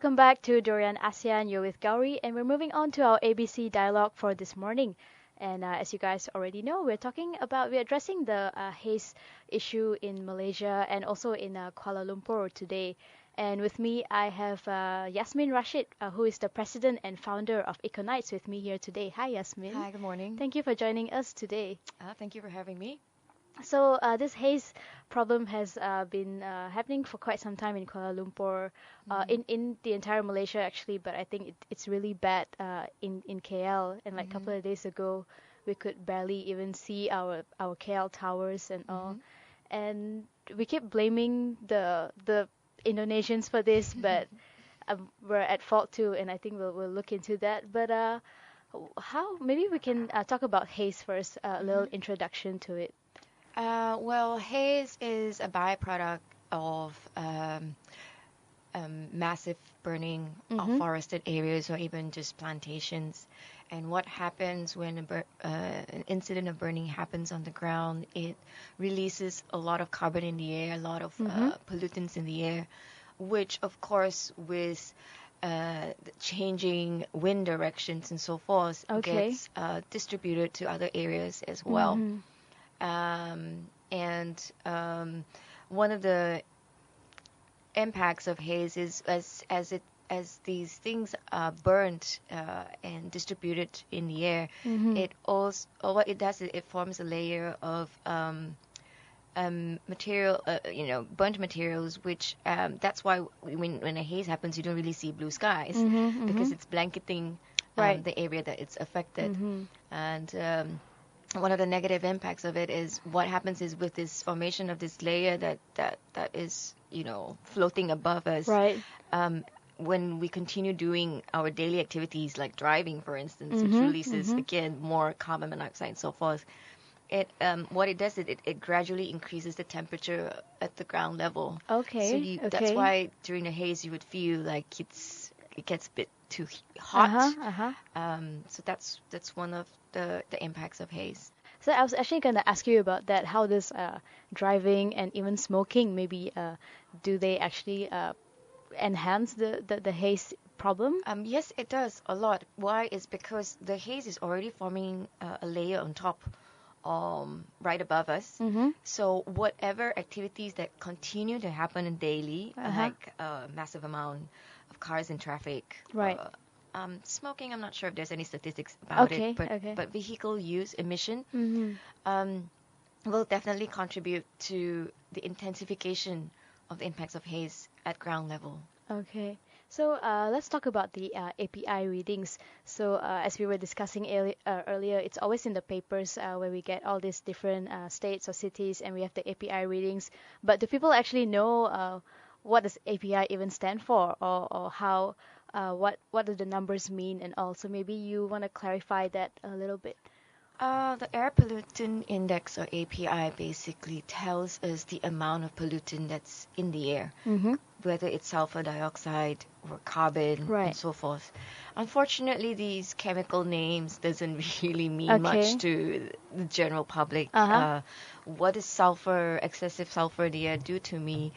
welcome back to Dorian ASEAN. You're with Gowri, and we're moving on to our ABC dialogue for this morning. And as you guys already know, we're addressing the haze issue in Malaysia and also in Kuala Lumpur today. And with me, I have Yasmin Rasyid, who is the president and founder of Ecoknights, with me here today. Hi, Yasmin. Hi, good morning. Thank you for joining us today. Thank you for having me. So this haze problem has been happening for quite some time in Kuala Lumpur, in the entire Malaysia actually, but I think it's really bad in KL. And like a couple of days ago, we could barely even see our KL towers and all. And we keep blaming the Indonesians for this, but we're at fault too, and I think we'll look into that. But how maybe we can talk about haze first, a little introduction to it. Well, haze is a byproduct of massive burning of forested areas or even just plantations. And what happens when an incident of burning happens on the ground, it releases a lot of carbon in the air, a lot of pollutants in the air, which, of course, with the changing wind directions and so forth, gets distributed to other areas as well. One of the impacts of haze is as these things are burnt and distributed in the air, it also what it does is it forms a layer of material, burnt materials, which that's why when a haze happens, you don't really see blue skies because it's blanketing the area that it's affected. And one of the negative impacts of it is what happens is with this formation of this layer that is floating above us. Right. When we continue doing our daily activities like driving, for instance, which releases again more carbon monoxide and so forth, it what it does is it gradually increases the temperature at the ground level. Okay. So that's why during the haze you would feel like it gets a bit too hot. So that's one of the impacts of haze. So I was actually going to ask you about that. How does driving and even smoking maybe do they actually enhance the haze problem? Yes, it does a lot. Why? Is because the haze is already forming a layer on top, right above us. So whatever activities that continue to happen daily, like a massive amount of cars in traffic, right? Smoking, I'm not sure if there's any statistics about it, but vehicle use emission will definitely contribute to the intensification of the impacts of haze at ground level. Okay. So let's talk about the API readings. So as we were discussing earlier, it's always in the papers where we get all these different states or cities and we have the API readings. But do people actually know what does API even stand for, or how what do the numbers mean and all? So maybe you want to clarify that a little bit. The Air Pollutant Index, or API, basically tells us the amount of pollutant that's in the air, whether it's sulfur dioxide or carbon and so forth. Unfortunately, these chemical names doesn't really mean much to the general public. What does excessive sulfur in the air do to me?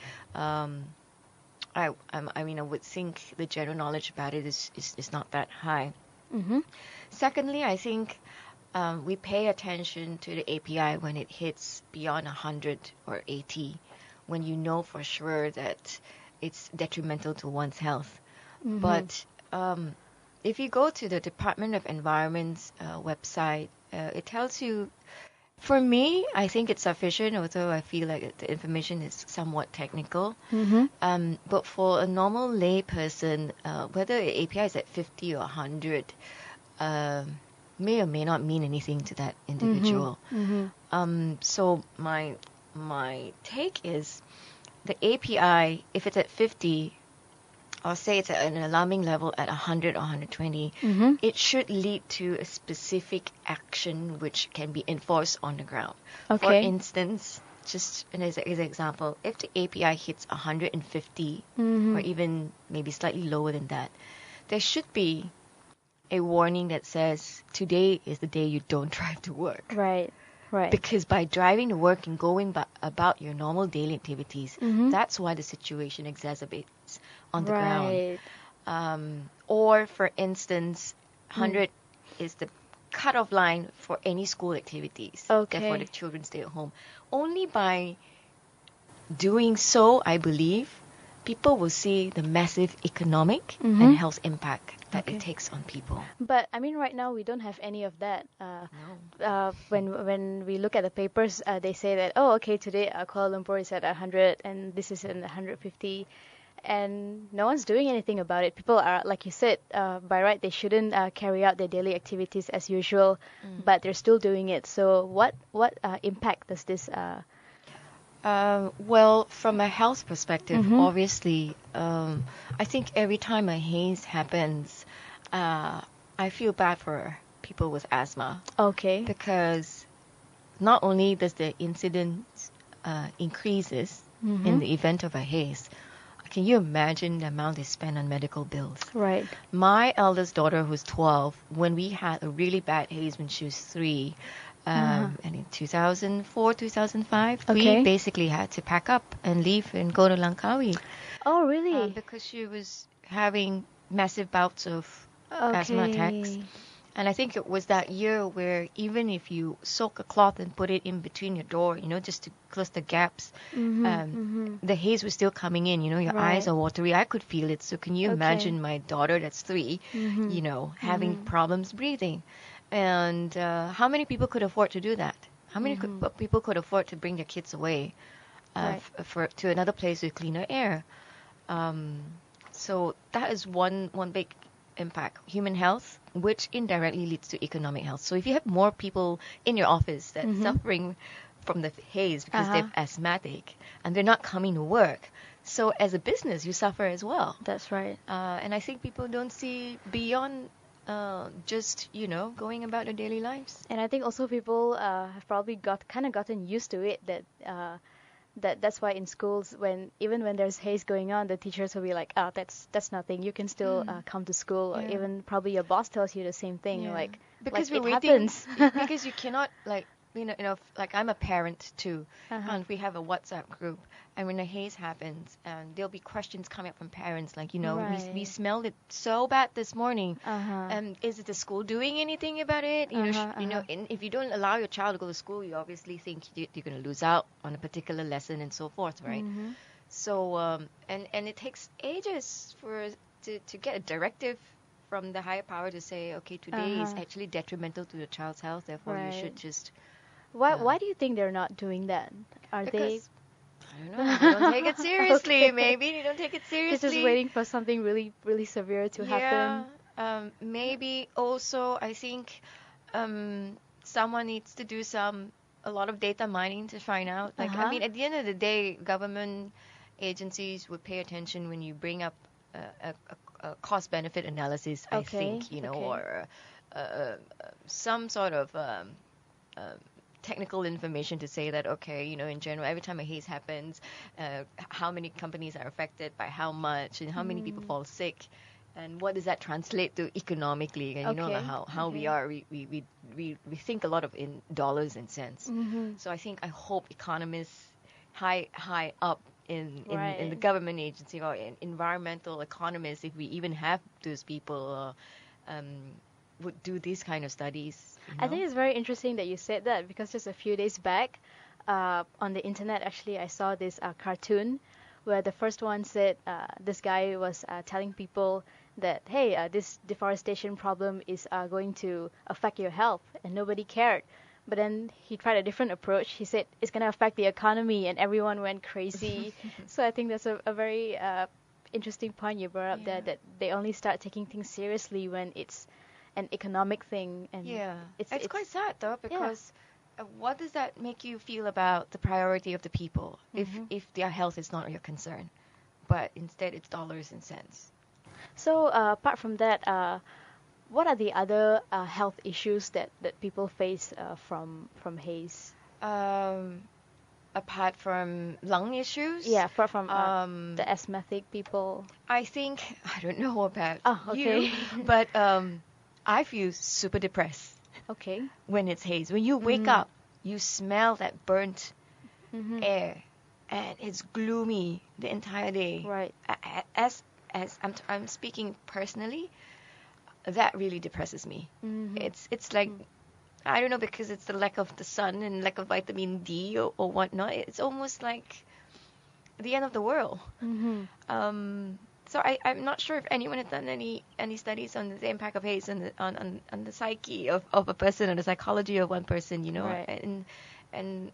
I would think the general knowledge about it is not that high. Secondly, I think we pay attention to the API when it hits beyond 100 or 80, when you know for sure that it's detrimental to one's health. But if you go to the Department of Environment's website, it tells you. For me, I think it's sufficient, although I feel like the information is somewhat technical. But for a normal lay person, whether the API is at 50 or 100, may or may not mean anything to that individual. So my take is the API, if it's at 50, or say it's at an alarming level at 100 or 120, it should lead to a specific action which can be enforced on the ground. For instance, just as an example, if the API hits 150 or even maybe slightly lower than that, there should be a warning that says, today is the day you don't drive to work. Right. Because by driving to work and going about your normal daily activities, that's why the situation exacerbates on the ground. Or, for instance, 100 is the cutoff line for any school activities. Okay. Therefore, the children stay at home. Only by doing so, I believe, people will see the massive economic and health impact that it takes on people. But I mean, right now we don't have any of that. When we look at the papers, they say that, oh, okay, today Kuala Lumpur is at 100 and this is in 150, and no one's doing anything about it. People are, like you said, by right they shouldn't carry out their daily activities as usual, but they're still doing it. So what impact does this? Well, from a health perspective, obviously, I think every time a haze happens, I feel bad for people with asthma. Okay. Because not only does the incidence increases in the event of a haze, can you imagine the amount they spend on medical bills? Right. My eldest daughter, who's 12, when we had a really bad haze when she was 3, and in 2004, 2005, we basically had to pack up and leave and go to Langkawi. Oh, really? Because she was having massive bouts of asthma attacks. And I think it was that year where even if you soak a cloth and put it in between your door, just to close the gaps, the haze was still coming in. Your eyes are watery. I could feel it. So can you imagine my daughter that's 3, having problems breathing? And how many people could afford to do that? How many people could afford to bring their kids away to another place with cleaner air? So that is one big impact, human health, which indirectly leads to economic health. So if you have more people in your office that's suffering from the haze because they're asthmatic and they're not coming to work, so as a business you suffer as well. That's right. And I think people don't see beyond just going about their daily lives. And I think also people have probably gotten used to it, that's why in schools, even when there's haze going on, the teachers will be like, oh, that's nothing, you can still come to school. Or even probably your boss tells you the same thing, because it happens. Because you cannot, like I'm a parent too, and we have a WhatsApp group, and when a haze happens, and there'll be questions coming up from parents like, we smelled it so bad this morning, is the school doing anything about it? And if you don't allow your child to go to school, you obviously think you're going to lose out on a particular lesson and so forth, right? So and it takes ages to get a directive from the higher power to say, okay, today is actually detrimental to the child's health, therefore you should just... Why do you think they're not doing that? Because, I don't know, they don't take it seriously. Maybe they don't take it seriously. They're just waiting for something really, really severe to happen. Maybe also, I think someone needs to do a lot of data mining to find out. I mean, at the end of the day, government agencies would pay attention when you bring up a cost-benefit analysis, I think, or some sort of technical information to say that, okay, in general, every time a haze happens, how many companies are affected by how much, and how many people fall sick, and what does that translate to economically? And how we are, we think a lot of in dollars and cents. So I hope economists high up in the government agency or in environmental economists, if we even have those people, would do these kind of studies. I think it's very interesting that you said that, because just a few days back on the internet, actually, I saw this cartoon where the first one said this guy was telling people that, hey, this deforestation problem is going to affect your health, and nobody cared. But then he tried a different approach. He said it's going to affect the economy, and everyone went crazy. So I think that's a very interesting point you brought up there, that they only start taking things seriously when it's an economic thing. And it's quite sad though, because what does that make you feel about the priority of the people if their health is not your concern, but instead it's dollars and cents? So apart from that, what are the other health issues that people face from haze? Apart from lung issues? Yeah, apart from the asthmatic people. I think, I don't know about you, but I feel super depressed. Okay. When it's haze. When you wake up, you smell that burnt air, and it's gloomy the entire day. Right. as I'm speaking personally, that really depresses me. It's like, I don't know, because it's the lack of the sun and lack of vitamin D or whatnot. It's almost like the end of the world. So I'm not sure if anyone has done any studies on the impact of haze on the psyche of a person, or the psychology of one person, you know. Right. And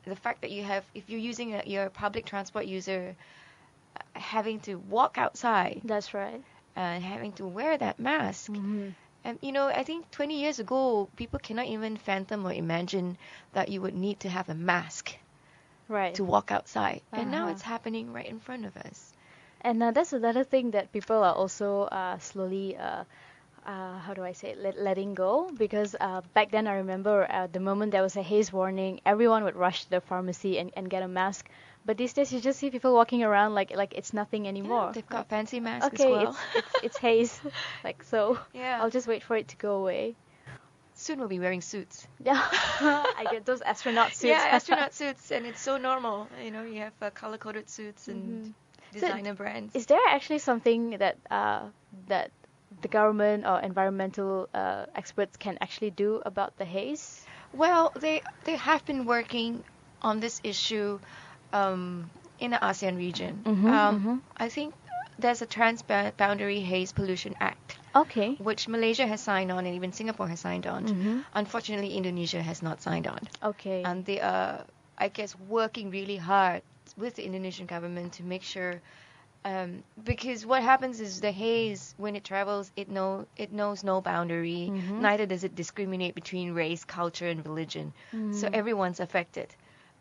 the fact that if you're using your public transport user, having to walk outside. That's right. And having to wear that mask. And I think 20 years ago, people cannot even fathom or imagine that you would need to have a mask to walk outside. And now it's happening right in front of us. And that's another thing that people are also slowly, how do I say it, letting go. Because back then, I remember the moment there was a haze warning, everyone would rush to the pharmacy and get a mask. But these days, you just see people walking around like it's nothing anymore. Yeah, they've got fancy masks as well. It's haze, so. Yeah. I'll just wait for it to go away. Soon we'll be wearing suits. Yeah, I get those astronaut suits. Yeah, astronaut suits, and it's so normal. You have color-coded suits and designer brands. Is there actually something that that the government or environmental experts can actually do about the haze? Well, they have been working on this issue in the ASEAN region. I think there's a Transboundary Haze Pollution Act. Okay. Which Malaysia has signed on, and even Singapore has signed on. Unfortunately, Indonesia has not signed on. Okay. And they are, I guess, working really hard with the Indonesian government to make sure, because what happens is the haze, when it travels, it knows no boundary. Neither does it discriminate between race, culture, and religion. So everyone's affected.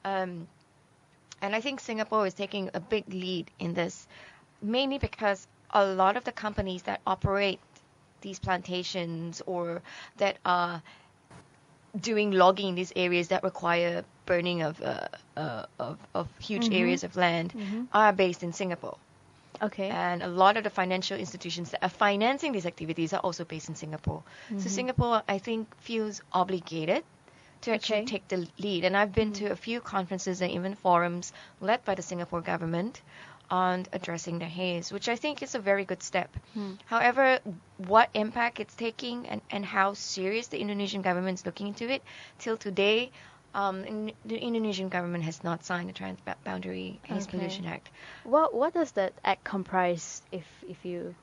And I think Singapore is taking a big lead in this, mainly because a lot of the companies that operate these plantations or that are doing logging in these areas that require burning of huge areas of land are based in Singapore. Okay. And a lot of the financial institutions that are financing these activities are also based in Singapore. So Singapore, I think, feels obligated to actually take the lead. And I've been to a few conferences and even forums led by the Singapore government on addressing the haze, which I think is a very good step. However, what impact it's taking and how serious the Indonesian government is looking into it, till today, the Indonesian government has not signed the Transboundary Haze Pollution Act. What does that act comprise, if you...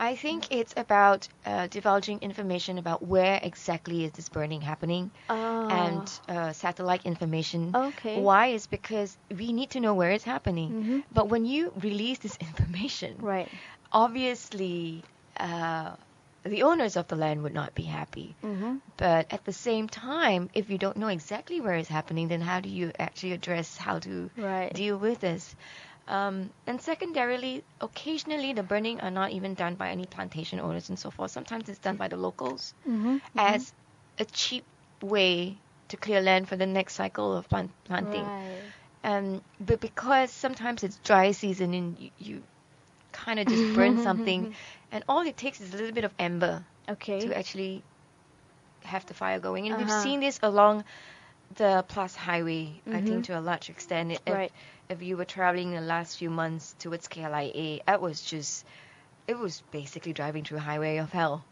I think it's about divulging information about where exactly is this burning happening, and satellite information. Okay. Why is because we need to know where it's happening. But when you release this information, right, obviously the owners of the land would not be happy. But at the same time, if you don't know exactly where it's happening, then how do you actually address how to deal with this? And secondarily, occasionally the burning are not even done by any plantation owners and so forth. Sometimes it's done by the locals as a cheap way to clear land for the next cycle of planting. But because sometimes it's dry season and you kind of just burn something, and all it takes is a little bit of ember to actually have the fire going. And we've seen this along the Plus Highway, I think, to a large extent. If you were traveling the last few months towards KLIA, it was basically driving through a highway of hell.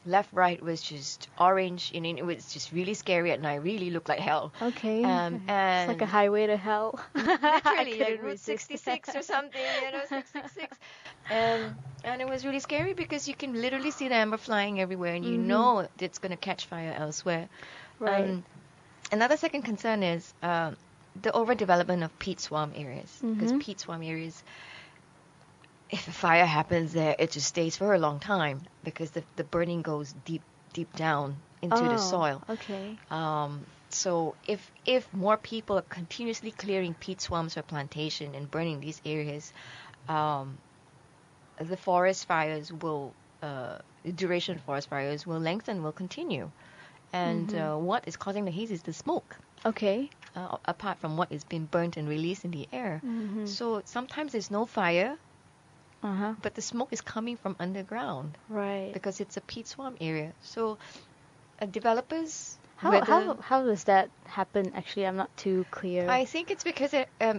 Left, right was just orange, and it was just really scary at night. Really looked like hell. And it's like a highway to hell. Literally, like Route 66 or something, 666. And it was really scary because you can literally see the ember flying everywhere, and you know it's going to catch fire elsewhere. Another second concern is the overdevelopment of peat swamp areas. Because peat swamp areas, if a fire happens there, it just stays for a long time because the burning goes deep down into the soil. So if more people are continuously clearing peat swamps for plantation and burning these areas, the forest fires will, the duration of forest fires will lengthen, will continue. And what is causing the haze is the smoke. Apart from what is being burnt and released in the air. So sometimes there's no fire, but the smoke is coming from underground. Because it's a peat swamp area. So developers... How does that happen? Actually, I'm not too clear. I think it's because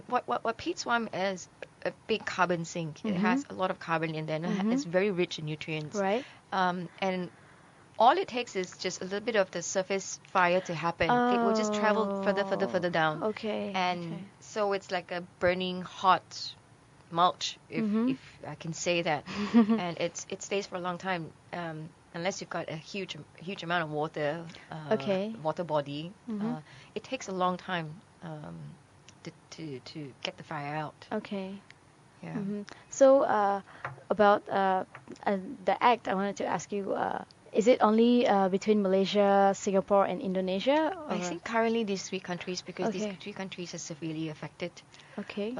what peat swamp is, a big carbon sink. It has a lot of carbon in there, and it's very rich in nutrients. Right. And all it takes is just a little bit of the surface fire to happen. It will just travel further down. Okay. And so it's like a burning hot mulch, if I can say that. And it stays for a long time, unless you've got a huge amount of water, water body. It takes a long time to get the fire out. Okay. Yeah. So about the act, I wanted to ask you, is it only between Malaysia, Singapore, and Indonesia? Or? I think currently these 3 countries, because these 3 countries are severely affected. Okay.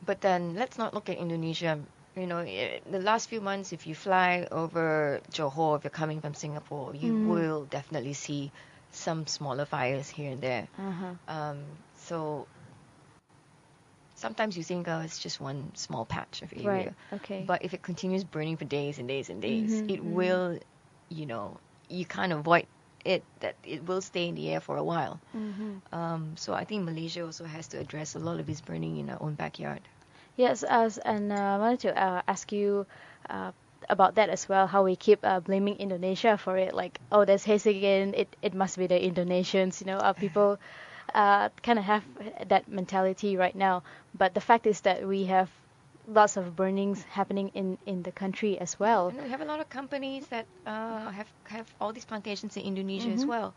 But then let's not look at Indonesia. You know, the last few months, if you fly over Johor, if you're coming from Singapore, you will definitely see some smaller fires here and there. So sometimes you think, oh, it's just one small patch of area. Right. Okay. But if it continues burning for days and days and days, it will, you know, you can't avoid it, that it will stay in the air for a while. So I think Malaysia also has to address a lot of this burning in our own backyard. Yes, and I wanted to ask you about that as well, how we keep blaming Indonesia for it. Like, oh, there's haze again, it must be the Indonesians, you know, people kind of have that mentality right now. But the fact is that we have lots of burnings happening in the country as well. And we have a lot of companies that have all these plantations in Indonesia as well.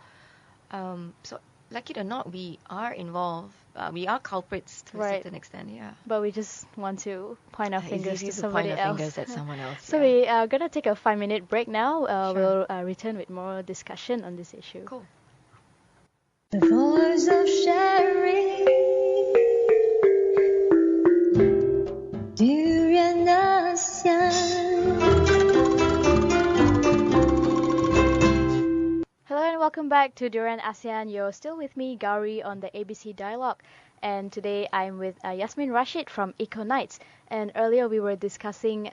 So, like it or not, we are involved. We are culprits to a certain extent, yeah. But we just want to point our fingers to somebody else. Fingers at someone else. So we are gonna take a 5-minute break now. We'll return with more discussion on this issue. Cool. The voice of sharing. Durian ASEAN. Hello and welcome back to Durian ASEAN. You're still with me, Gowri, on the ABC Dialogue. And today I'm with Yasmin Rasyid from Ecoknights. And earlier we were discussing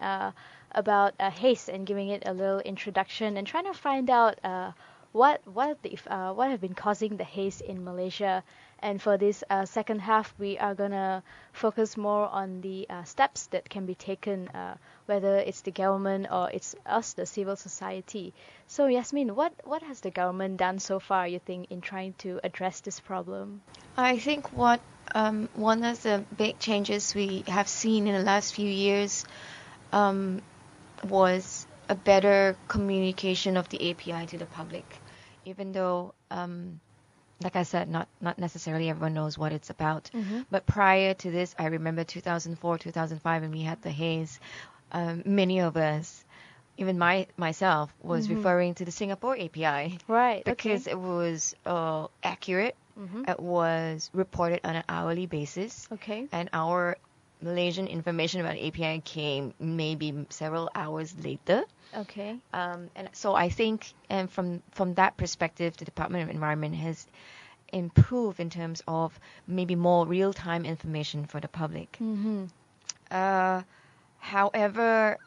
about Haze and giving it a little introduction and trying to find out what have been causing the haze in Malaysia. And for this second half, we are gonna focus more on the steps that can be taken, whether it's the government or it's us, the civil society. So Yasmin, what has the government done so far, you think, in trying to address this problem? I think what one of the big changes we have seen in the last few years was a better communication of the API to the public. Even though, like I said, not necessarily everyone knows what it's about. But prior to this, I remember 2004, 2005, when we had the haze, many of us, even myself, was referring to the Singapore API. Right. Because it was accurate. It was reported on an hourly basis. Okay. And our Malaysian information about API came maybe several hours later. Okay. And so I think, and from that perspective, the Department of Environment has improved in terms of maybe more real-time information for the public. However,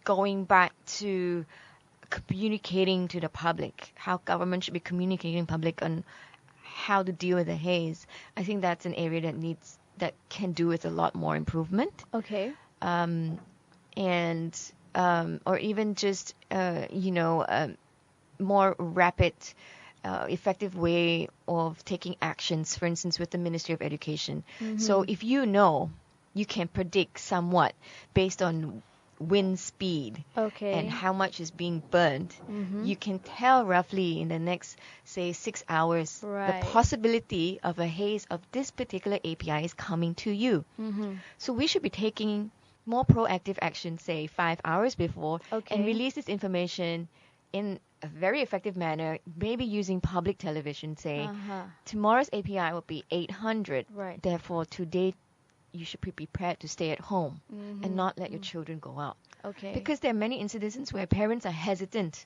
going back to communicating to the public, how government should be communicating public on how to deal with the haze, I think that's an area that can do with a lot more improvement. Okay. And or even just more rapid, effective way of taking actions. For instance, with the Ministry of Education. So if you can predict somewhat based on wind speed and how much is being burned. You can tell roughly in the next, say, 6 hours the possibility of a haze of this particular API is coming to you. So we should be taking more proactive action, say 5 hours before, and release this information in a very effective manner, maybe using public television, say tomorrow's API will be 800. Therefore, today you should be prepared to stay at home and not let your children go out. Because there are many incidents where parents are hesitant.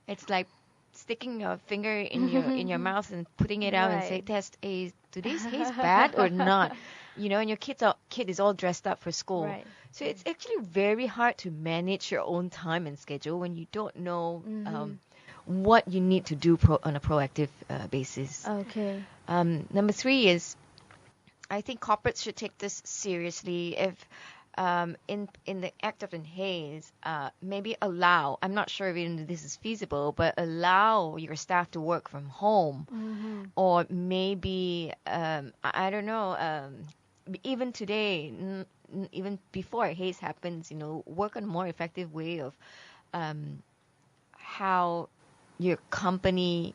It's like sticking your finger in your mouth and putting it out and say, "Test, is today's haze bad or not?" And your kid is all dressed up for school. So it's actually very hard to manage your own time and schedule when you don't know what you need to do on a proactive basis. Number 3 is I think corporates should take this seriously. If in the act of haze, maybe allow. I'm not sure if even this is feasible, but allow your staff to work from home, or maybe I don't know. Even today, even before haze happens, work on a more effective way of how your company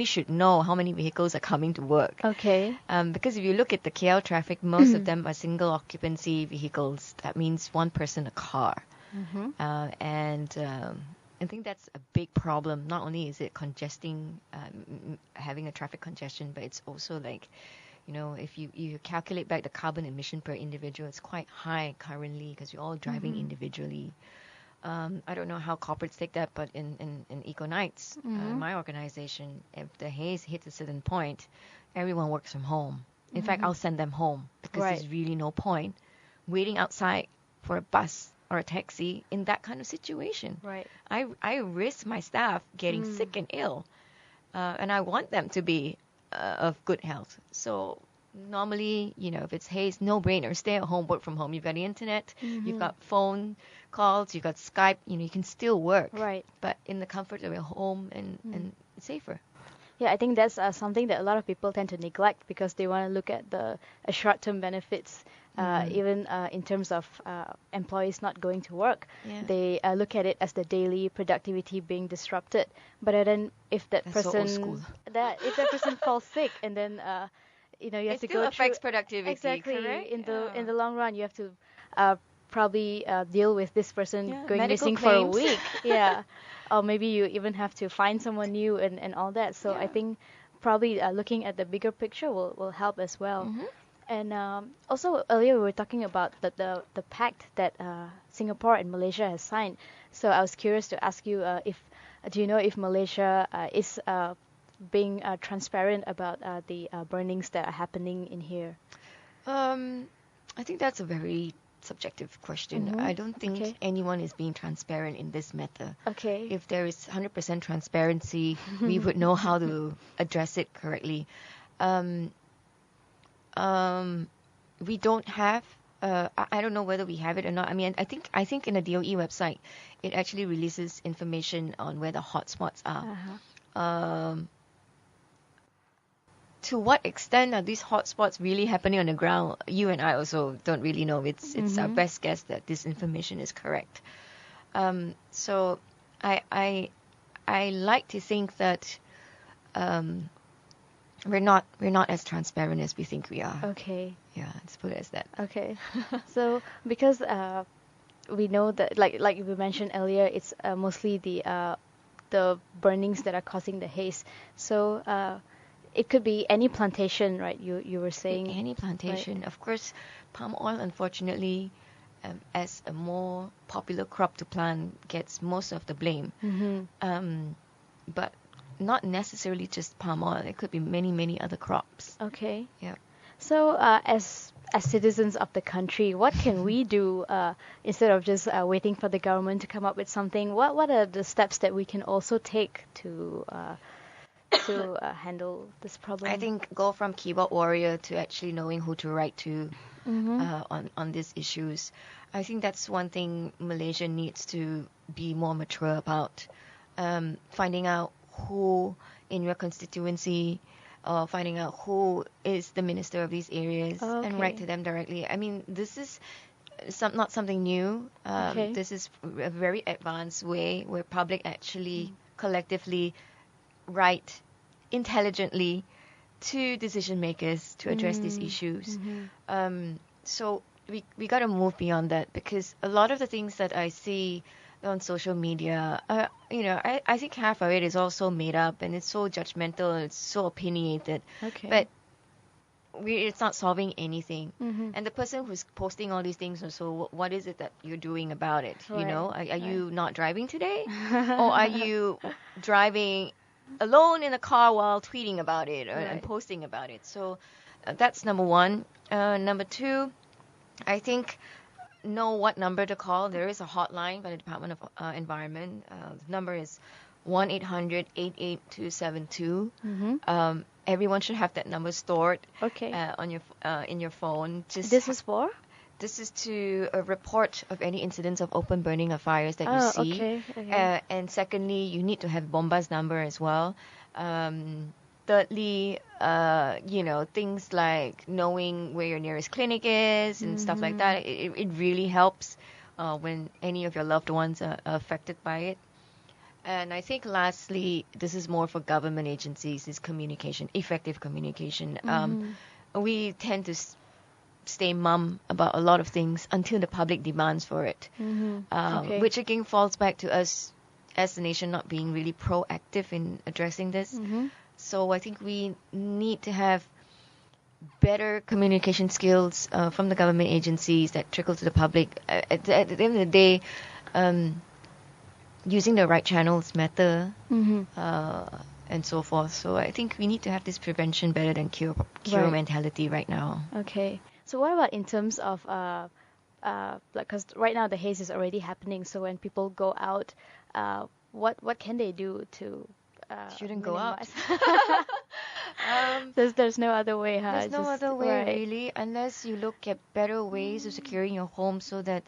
should know how many vehicles are coming to work. Okay. Because if you look at the KL traffic, most of them are single occupancy vehicles. That means one person a car. And I think that's a big problem. Not only is it congesting, having a traffic congestion, but it's also like, if you calculate back the carbon emission per individual, it's quite high currently because we're all driving individually. I don't know how corporates take that, but in Ecoknights, my organization, if the haze hits a certain point, everyone works from home. In fact, I'll send them home because there's really no point waiting outside for a bus or a taxi in that kind of situation. Right. I risk my staff getting sick and ill, and I want them to be of good health. So normally, if it's haze, no brainer. Stay at home, work from home. You've got the internet, you've got phone calls, you've got Skype. You can still work. Right. But in the comfort of your home and it's safer. Yeah, I think that's something that a lot of people tend to neglect because they want to look at the short-term benefits, even in terms of employees not going to work. Yeah. They look at it as the daily productivity being disrupted. But then if that That's so old school. if that person falls sick and then you have It to still go affects through productivity. exactly Correct? in the long run you have to probably deal with this person going medical missing claims. for a week. Yeah. Or maybe you even have to find someone new and all that. So I think probably looking at the bigger picture will help as well. And also earlier we were talking about the pact that Singapore and Malaysia has signed. So I was curious to ask you do you know if Malaysia is being transparent about the burnings that are happening in here? I think that's a very subjective question. I don't think anyone is being transparent in this matter. Okay. If there is 100% transparency, we would know how to address it correctly. We don't have. I don't know whether we have it or not. I mean, I think in the DOE website, it actually releases information on where the hotspots are. To what extent are these hotspots really happening on the ground? You and I also don't really know. It's our best guess that this information is correct. So I like to think that we're not as transparent as we think we are. Okay. Yeah, let's put it as that. Okay. So because we know that like we mentioned earlier, it's mostly the burnings that are causing the haze. So it could be any plantation, right? You were saying any plantation. Right. Of course, palm oil, unfortunately, as a more popular crop to plant, gets most of the blame. But not necessarily just palm oil. It could be many other crops. Okay. Yeah. So as citizens of the country, what can we do instead of just waiting for the government to come up with something? What are the steps that we can also take to handle this problem? I think go from keyboard warrior to actually knowing who to write to on these issues. I think that's one thing Malaysia needs to be more mature about. Finding out who in your constituency, or finding out who is the minister of these areas and write to them directly. I mean, this is not something new. This is a very advanced way where public actually collectively write intelligently to decision makers to address these issues. So we got to move beyond that, because a lot of the things that I see on social media, I think half of it is also made up, and it's so judgmental and it's so opinionated. But it's not solving anything. And the person who's posting all these things also, what is it that you're doing about it? Right. Are you not driving today? Or are you driving alone in a car while tweeting about it and posting about it? So that's number one. Number two, I think know what number to call. There is a hotline by the Department of Environment. The number is 1-800-88272. everyone should have that number stored Okay. on your in your phone. This is for? This is to report of any incidents of open burning or fires that you see. Okay. Okay. And secondly, you need to have Bomba's number as well. Thirdly, things like knowing where your nearest clinic is and stuff like that. It really helps when any of your loved ones are affected by it. And I think lastly, this is more for government agencies, is communication, effective communication. We tend to stay mum about a lot of things until the public demands for it, Okay. which again falls back to us as a nation not being really proactive in addressing this. So I think we need to have better communication skills from the government agencies that trickle to the public. At the end of the day, using the right channels matter, and so forth. So I think we need to have this prevention better than cure Right. mentality right now. Okay. So what about in terms of because right now the haze is already happening. So when people go out, what can they do to Shouldn't go out. minimize? There's no other way, huh? There's no Just- other way right. really, unless you look at better ways of securing your home so that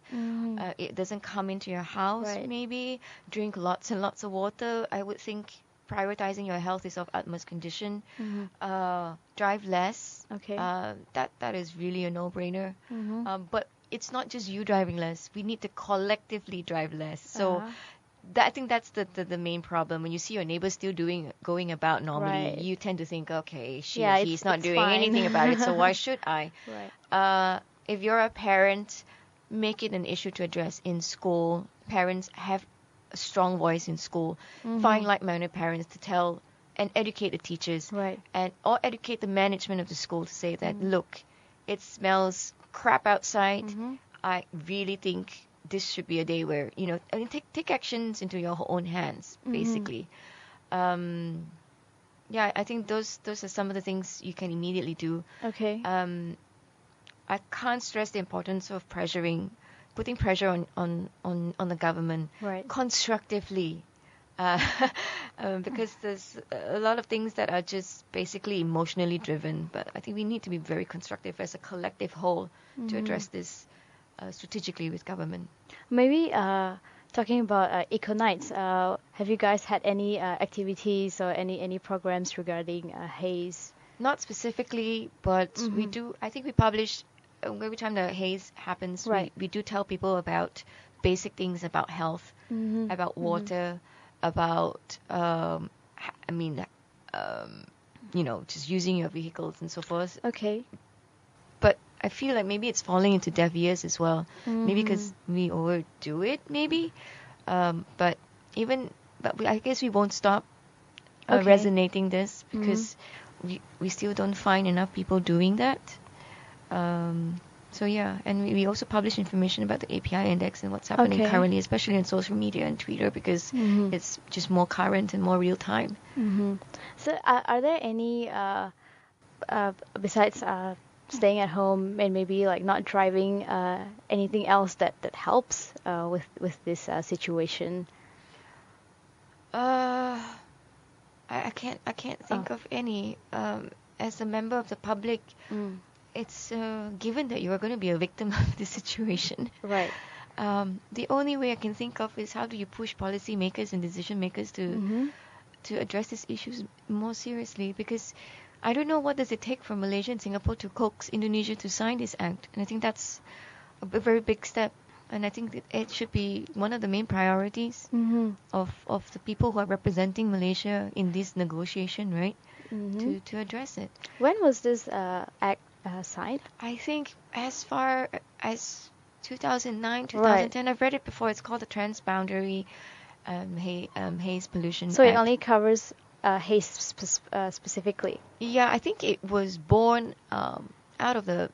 it doesn't come into your house. Right. Maybe drink lots and lots of water. I would think prioritizing your health is of utmost condition. Drive less. Okay. That is really a no-brainer. But it's not just you driving less. We need to collectively drive less. So. I think that's the main problem. When you see your neighbors still going about normally, Right. you tend to think, okay, Yeah, he's not it's doing fine. anything about it, so why should I? Right. If you're a parent, make it an issue to address in school. Parents have a strong voice in school. Find like-minded parents to tell and educate the teachers, Right. or educate the management of the school to say that, look, it smells crap outside. I really think this should be a day where take actions into your own hands, basically. I think those are some of the things you can immediately do. Okay. I can't stress the importance of putting pressure on the government, Right. constructively, because there's a lot of things that are just basically emotionally driven. But I think we need to be very constructive as a collective whole to address this strategically with government. Maybe talking about Ecoknights, have you guys had any activities or any programs regarding haze? Not specifically, but we do. I think we publish every time the haze happens. Right. We do tell people about basic things about health, about water, about just using your vehicles and so forth. Okay. But I feel like maybe it's falling into deaf ears as well. Maybe because we overdo it, maybe. But I guess we won't stop resonating this because we still don't find enough people doing that. So yeah, and we also publish information about the API index and what's happening currently, especially on social media and Twitter, because it's just more current and more real time. So are there any besides staying at home and maybe like not driving, anything else that helps with this situation? I can't think of any. As a member of the public, it's given that you are going to be a victim of this situation. Right. The only way I can think of is how do you push policymakers and decision makers to address these issues more seriously, because I don't know what does it take for Malaysia and Singapore to coax Indonesia to sign this act, and I think that's a very big step, and I think that it should be one of the main priorities of the people who are representing Malaysia in this negotiation, right? To address it. When was this act signed? I think as far as 2009, 2010. I've read it before. It's called the Transboundary Haze Pollution So Act. it only covers haze specifically. Yeah, I think it was born out of the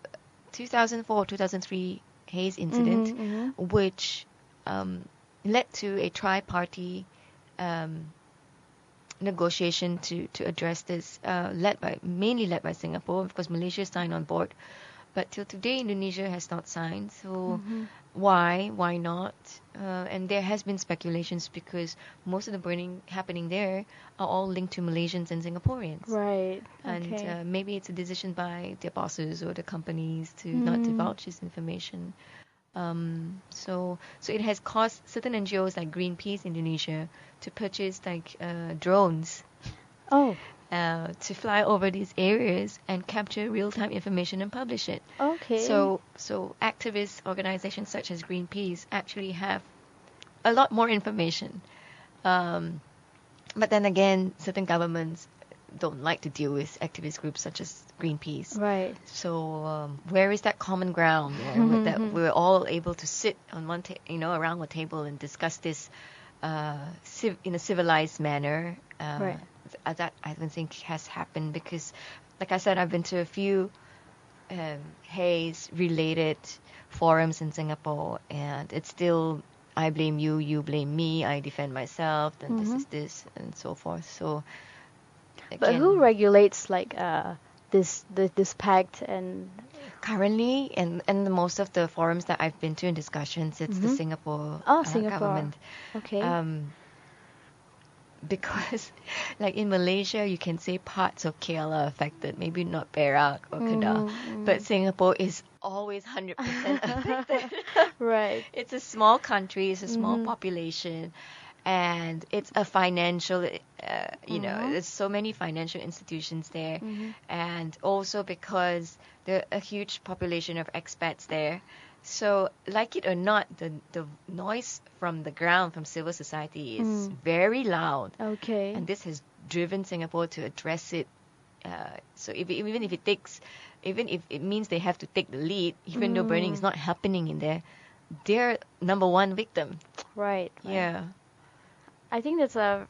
2004-2003 haze incident, which led to a tri-party negotiation to address this, mainly led by Singapore, because Malaysia signed on board. But till today, Indonesia has not signed. So why? Why not? And there has been speculations because most of the burning happening there are all linked to Malaysians and Singaporeans. Right. And Okay. maybe it's a decision by their bosses or the companies to not divulge this information. So it has caused certain NGOs like Greenpeace Indonesia to purchase like drones Oh, to fly over these areas and capture real-time information and publish it. okay. So activist organizations such as Greenpeace actually have a lot more information. But then again, certain governments don't like to deal with activist groups such as Greenpeace. Right. So where is that common ground that we're all able to sit on one, around one table and discuss this in a civilized manner? Right. That I don't think has happened because, like I said, I've been to a few Haze-related forums in Singapore, and it's still I blame you, you blame me, I defend myself, then this is this, and so forth. So, But again, who regulates like this pact and? currently, and most of the forums that I've been to in discussions, it's the Singapore Singapore. government. Okay. Because, like in Malaysia, you can say parts of KL are affected, maybe not Perak or Kedah, but Singapore is always 100% affected. Right. It's a small country, it's a small population, and it's a financial, there's so many financial institutions there, and also because there are a huge population of expats there. So, like it or not, the noise from the ground, from civil society, is very loud. Okay. And this has driven Singapore to address it. So, even if it means they have to take the lead, even though burning is not happening in there, they're number one victim. Right. Yeah. I think that's a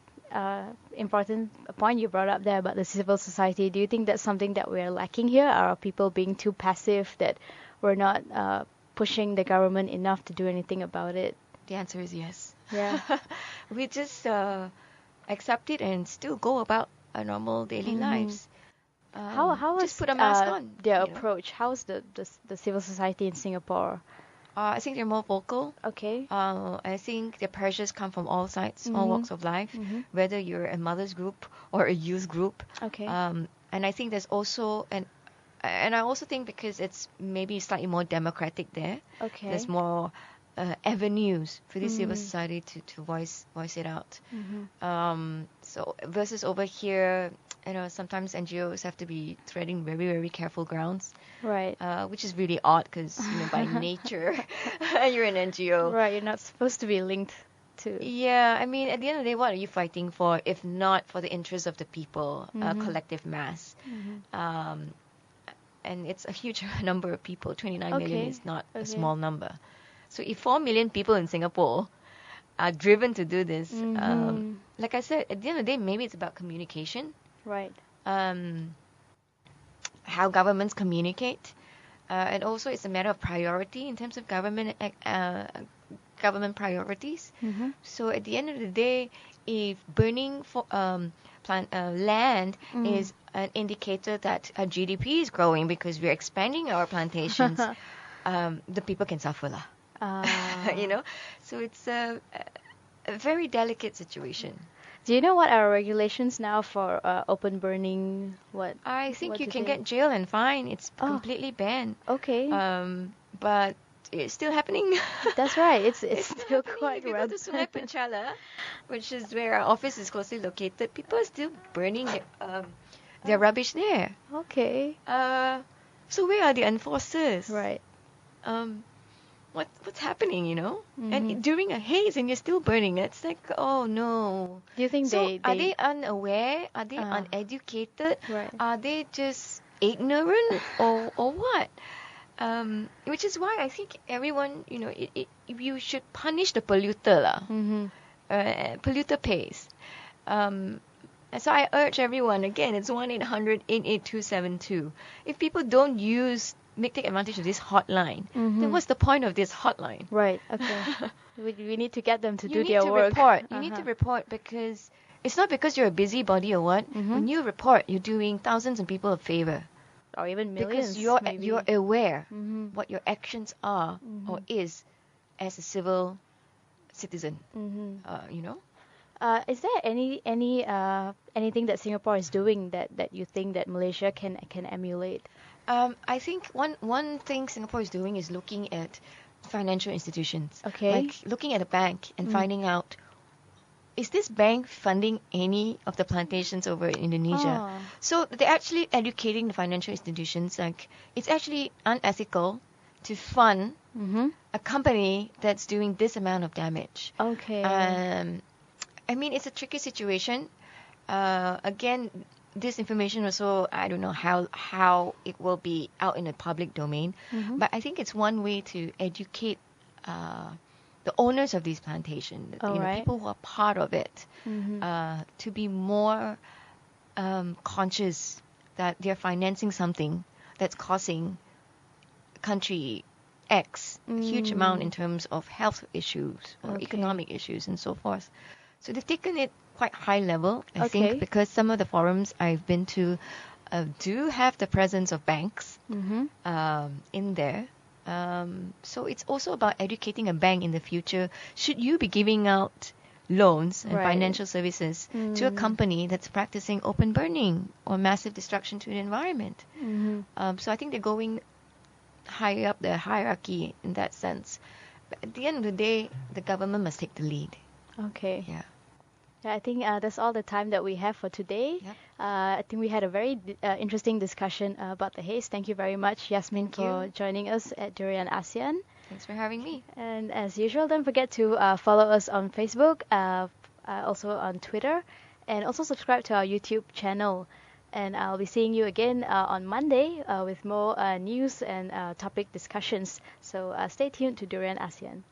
important point you brought up there about the civil society. Do you think that's something that we're lacking here? Are people being too passive that we're not pushing the government enough to do anything about it? The answer is yes. Yeah. We just accept it and still go about our normal daily lives. How just is put a mask on. their you know. approach? How's the civil society in Singapore? I think they're more vocal. Okay. I think the pressures come from all sides, all walks of life, whether you're a mother's group or a youth group. Okay. And I think there's also and I also think because it's maybe slightly more democratic there. Okay. There's more avenues for the civil society to voice it out. So versus over here, sometimes NGOs have to be treading very, very careful grounds. Right. Which is really odd because by nature you're an NGO. Right. You're not supposed to be linked to. Yeah, I mean, at the end of the day, what are you fighting for if not for the interests of the people, collective mass? And it's a huge number of people. 29 million is not a small number. So if 4 million people in Singapore are driven to do this, like I said, at the end of the day, maybe it's about communication. Right. How governments communicate. And also it's a matter of priority in terms of government priorities. So at the end of the day, if burning for land is an indicator that our GDP is growing because we're expanding our plantations, the people can suffer lah. So it's a very delicate situation. Do you know what are regulations now for open burning? I think what you do can they- get jail and fine. It's completely banned. Okay. But it's still happening. That's right. It's still happening. quite If you go rad- to Sungai Penchala, which is where our office is closely located, people are still burning their rubbish there. Okay. So where are the enforcers? Right. What's happening, And during a haze and you're still burning, it's like, oh no. Do you think So are they unaware? Are they uneducated? Right. Are they just ignorant or what? Which is why I think everyone, you should punish the polluter lah. Polluter pays. And so I urge everyone, again, it's 1-800-88272. If people don't take advantage of this hotline, then what's the point of this hotline? Right. Okay. we need to get them to You do need their to work. report. You need to report because it's not because you're a busybody or what. When you report, you're doing thousands of people a favor. or even millions. Because you're maybe. you're aware Mm-hmm. what your actions are or is as a civil citizen. You know. Is there anything that Singapore is doing that you think that Malaysia can emulate? I think one thing Singapore is doing is looking at financial institutions. Okay. Like looking at a bank and finding out, is this bank funding any of the plantations over in Indonesia? Oh. So they're actually educating the financial institutions. Like it's actually unethical to fund a company that's doing this amount of damage. Okay. I mean, it's a tricky situation. Again, this information also, I don't know how it will be out in the public domain, but I think it's one way to educate the owners of these plantations, Right. people who are part of it, to be more conscious that they're financing something that's causing country X a huge amount in terms of health issues or economic issues and so forth. So they've taken it quite high level, I think, because some of the forums I've been to do have the presence of banks in there. So it's also about educating a bank in the future. Should you be giving out loans and financial services to a company that's practicing open burning or massive destruction to the environment? So I think they're going higher up the hierarchy in that sense. But at the end of the day, the government must take the lead. Okay. Yeah. Yeah, I think that's all the time that we have for today. Yep. I think we had a very interesting discussion about the haze. Thank you very much, Yasmin, for joining us at Durian ASEAN. Thanks for having me. And as usual, don't forget to follow us on Facebook, also on Twitter, and also subscribe to our YouTube channel. And I'll be seeing you again on Monday with more news and topic discussions. So stay tuned to Durian ASEAN.